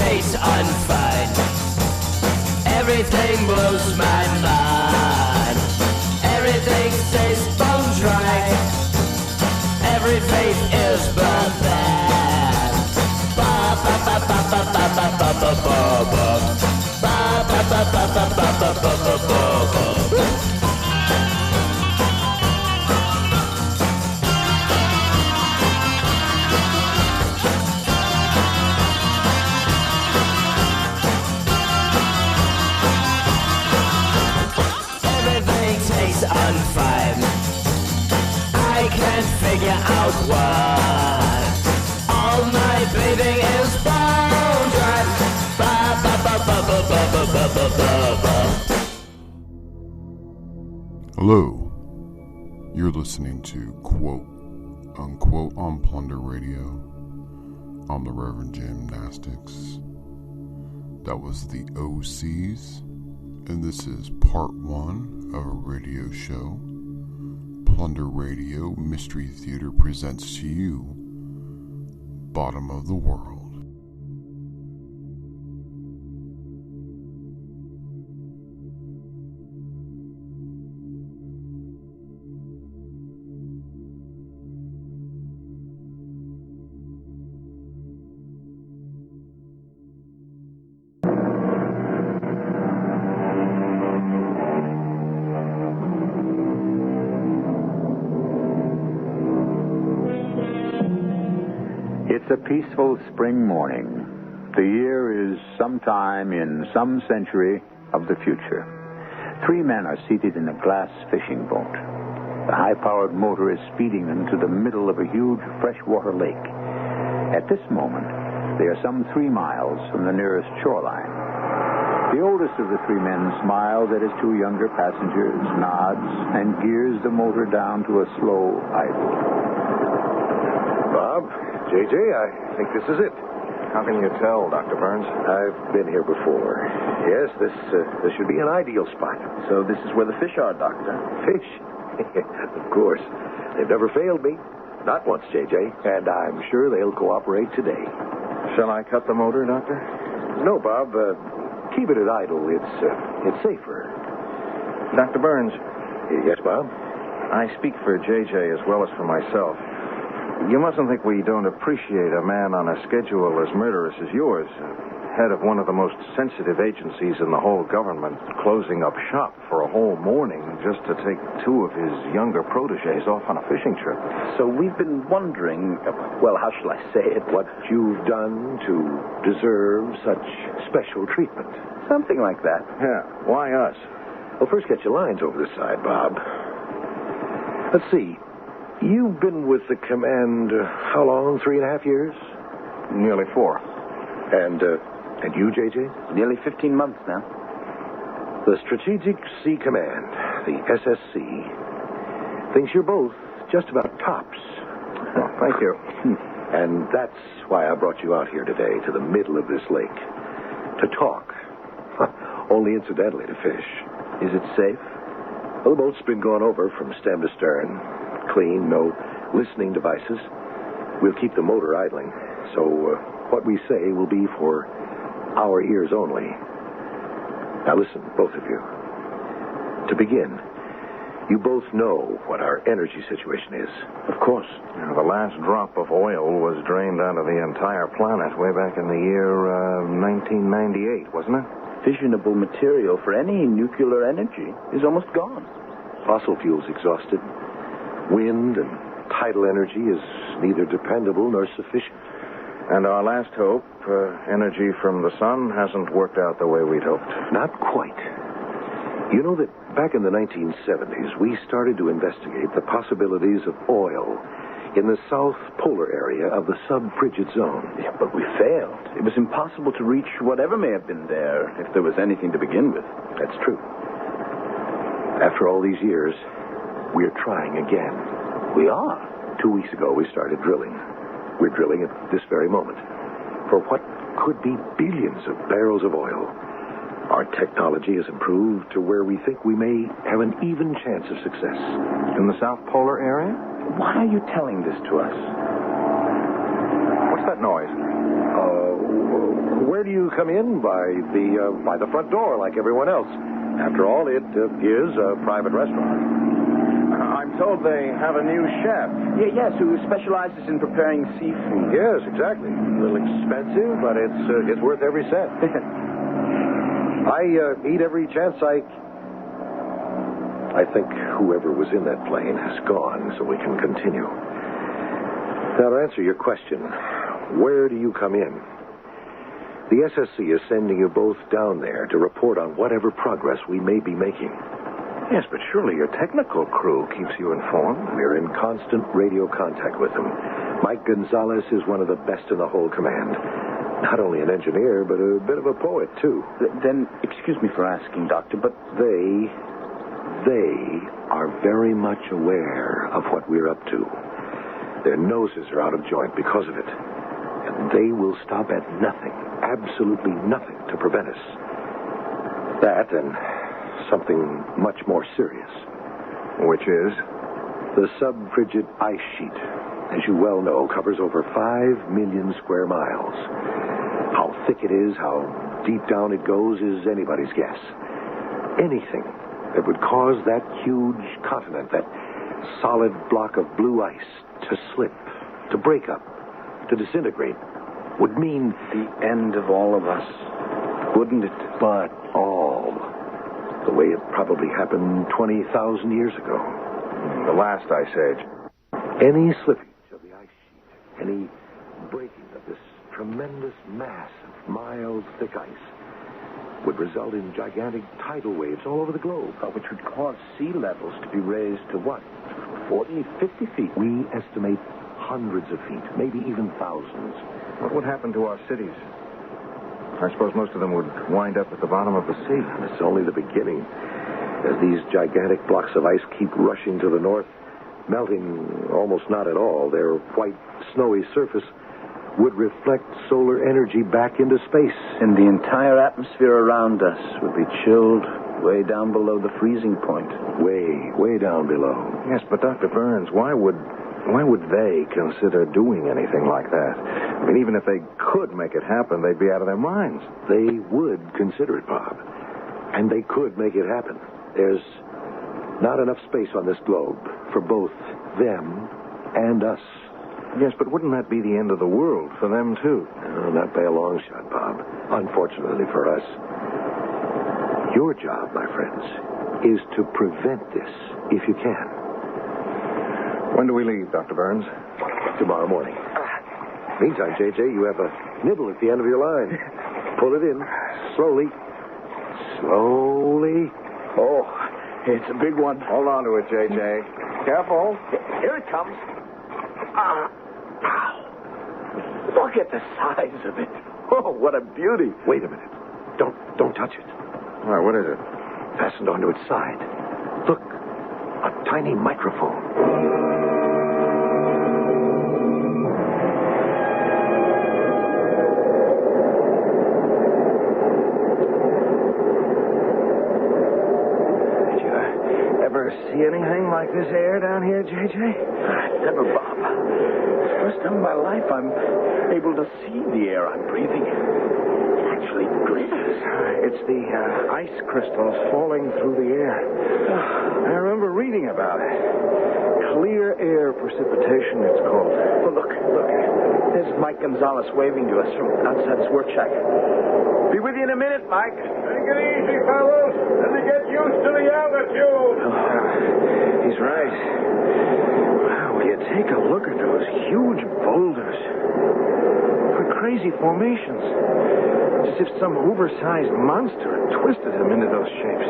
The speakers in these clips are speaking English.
tastes unfine. Everything blows my mind. Everything stays bone dry. Every faith is but bad. Ba ba ba ba ba ba ba ba ba ba ba ba ba ba ba ba ba ba ba. Unfine. I can't figure out why. All my bathing is bone dry. Ba ba ba ba ba ba ba ba ba ba ba. Hello. You're listening to Quote Unquote on Plunder Radio. I'm the Reverend Gymnastics. That was the OCs. And this is part 1 of a radio show Plunder Radio Mystery Theater presents to you Bottom of the World. It's a peaceful spring morning. The year is sometime in some century of the future. 3 men are seated in a glass fishing boat. The high-powered motor is speeding them to the middle of a huge freshwater lake. At this moment, they are some 3 miles from the nearest shoreline. The oldest of the 3 men smiles at his 2 younger passengers, nods, and gears the motor down to a slow idle. Bob, JJ, I think this is it. How can you tell, Dr. Burns? I've been here before. Yes, this should be an ideal spot. So this is where the fish are, Doctor. Fish? Of course. They've never failed me. Not once, JJ. And I'm sure they'll cooperate today. Shall I cut the motor, Doctor? No, Bob. Keep it at idle. It's safer. Dr. Burns. Yes, Bob? I speak for JJ as well as for myself. You mustn't think we don't appreciate a man on a schedule as murderous as yours, head of one of the most sensitive agencies in the whole government, closing up shop for a whole morning just to take 2 of his younger protégés off on a fishing trip. So we've been wondering, well, how shall I say it? What you've done to deserve such special treatment. Something like that. Yeah, why us? Well, first get your lines over the side, Bob. Let's see. You've been with the command, how long? 3.5 years? Nearly 4. And you, JJ? Nearly 15 months now. The Strategic Sea Command, the SSC, thinks you're both just about tops. Oh, thank you. And that's why I brought you out here today to the middle of this lake. To talk. Only incidentally to fish. Is it safe? Well, the boat's been gone over from stem to stern. Clean, no listening devices. We'll keep the motor idling. So what we say will be for our ears only. Now listen, both of you. To begin, you both know what our energy situation is. Of course. The last drop of oil was drained out of the entire planet way back in the year 1998, wasn't it? Fissionable material for any nuclear energy is almost gone. Fossil fuels exhausted. Wind and tidal energy is neither dependable nor sufficient. And our last hope, energy from the sun, hasn't worked out the way we'd hoped. Not quite. You know that back in the 1970s, we started to investigate the possibilities of oil in the south polar area of the sub-frigid zone. Yeah, but we failed. It was impossible to reach whatever may have been there, if there was anything to begin with. That's true. After all these years, we're trying again. We are. 2 weeks ago, we started drilling. We're drilling at this very moment for what could be billions of barrels of oil. Our technology has improved to where we think we may have an even chance of success. In the South Polar area? Why are you telling this to us? What's that noise? Where do you come in? By the front door, like everyone else. After all, it is a private restaurant. I'm told they have a new chef. Yes, who specializes in preparing seafood. Yes, exactly. A little expensive, but it's worth every cent. I eat every chance I think whoever was in that plane has gone, so we can continue. Now, to answer your question, where do you come in? The SSC is sending you both down there to report on whatever progress we may be making. Yes, but surely your technical crew keeps you informed. We're in constant radio contact with them. Mike Gonzalez is one of the best in the whole command. Not only an engineer, but a bit of a poet, too. Then, excuse me for asking, Doctor, but They are very much aware of what we're up to. Their noses are out of joint because of it. And they will stop at nothing, absolutely nothing, to prevent us. That and something much more serious. Which is? The subfrigid ice sheet, as you well know, covers over 5 million square miles. How thick it is, how deep down it goes, is anybody's guess. Anything that would cause that huge continent, that solid block of blue ice, to slip, to break up, to disintegrate, would mean the end of all of us, wouldn't it? But all. The way it probably happened 20,000 years ago. The last ice age. Any slippage of the ice sheet, any breaking of this tremendous mass of miles thick ice would result in gigantic tidal waves all over the globe. Which would cause sea levels to be raised to what? 40, 50 feet? We estimate hundreds of feet, maybe even thousands. What would happen to our cities? I suppose most of them would wind up at the bottom of the sea. It's only the beginning. As these gigantic blocks of ice keep rushing to the north, melting almost not at all, their white, snowy surface would reflect solar energy back into space. And the entire atmosphere around us would be chilled way down below the freezing point. Way, way down below. Yes, but Dr. Burns, why would they consider doing anything like that? I mean, even if they could make it happen, they'd be out of their minds. They would consider it, Bob. And they could make it happen. There's not enough space on this globe for both them and us. Yes, but wouldn't that be the end of the world for them, too? No, not by a long shot, Bob. Unfortunately for us. Your job, my friends, is to prevent this if you can. When do we leave, Dr. Burns? Tomorrow morning. Meantime, J.J., you have a nibble at the end of your line. Pull it in. Slowly. Slowly. Oh, it's a big one. Hold on to it, J.J. Careful. Here it comes. Ow. Look at the size of it. Oh, what a beauty. Wait a minute. Don't touch it. All right, what is it? Fastened onto its side. Look, a tiny microphone. Did you ever see anything like this air down here, J.J.? Never, Bob. First time in my life I'm able to see the air I'm breathing. It actually glitters. It's the ice crystals falling through the air. I remember reading about it. Clear air precipitation, it's called. Oh, look. There's Mike Gonzalez waving to us from outside his work shack. Be with you in a minute, Mike. Take it easy, fellows, and to get used to the altitude. He's right. Wow, will you take a look at those huge boulders? They're crazy formations. It's as if some oversized monster had twisted them into those shapes.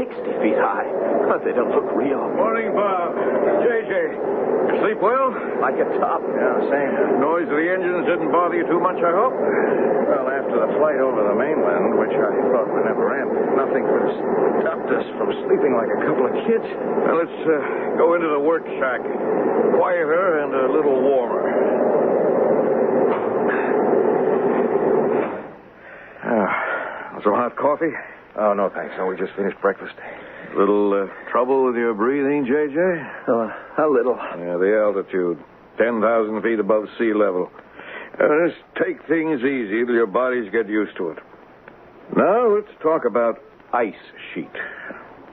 50, 60 feet high. Oh, they don't look real. Morning, Bob. JJ, you sleep well? Like a top. Yeah, same. Noise of the engines didn't bother you too much, I hope? Well, after the flight over the mainland, which I thought would never end, nothing could have stopped us from sleeping like a couple of kids. Well, let's go into the work shack. Quieter and a little warmer. Some hot coffee? Oh, no, thanks. No, we just finished breakfast. Little trouble with your breathing, JJ? A little. Yeah, the altitude. 10,000 feet above sea level. Just take things easy till your bodies get used to it. Now, let's talk about ice sheet.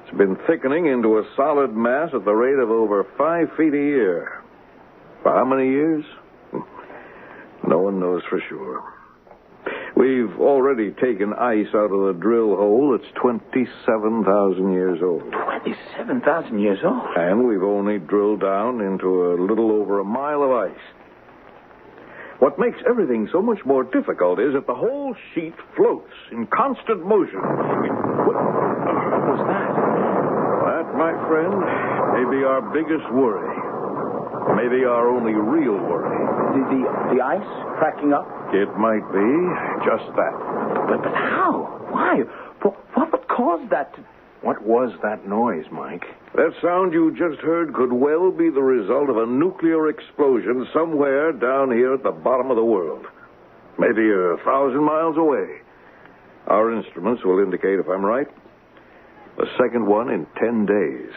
It's been thickening into a solid mass at the rate of over 5 feet a year. For how many years? No one knows for sure. We've already taken ice out of the drill hole that's 27,000 years old. 27,000 years old? And we've only drilled down into a little over a mile of ice. What makes everything so much more difficult is that the whole sheet floats in constant motion. What was that? That, my friend, may be our biggest worry. Maybe our only real worry. The ice cracking up? It might be just that. But how? Why? What would cause that to... What was that noise, Mike? That sound you just heard could well be the result of a nuclear explosion somewhere down here at the bottom of the world. Maybe 1,000 miles away. Our instruments will indicate if I'm right. The second one in 10 days.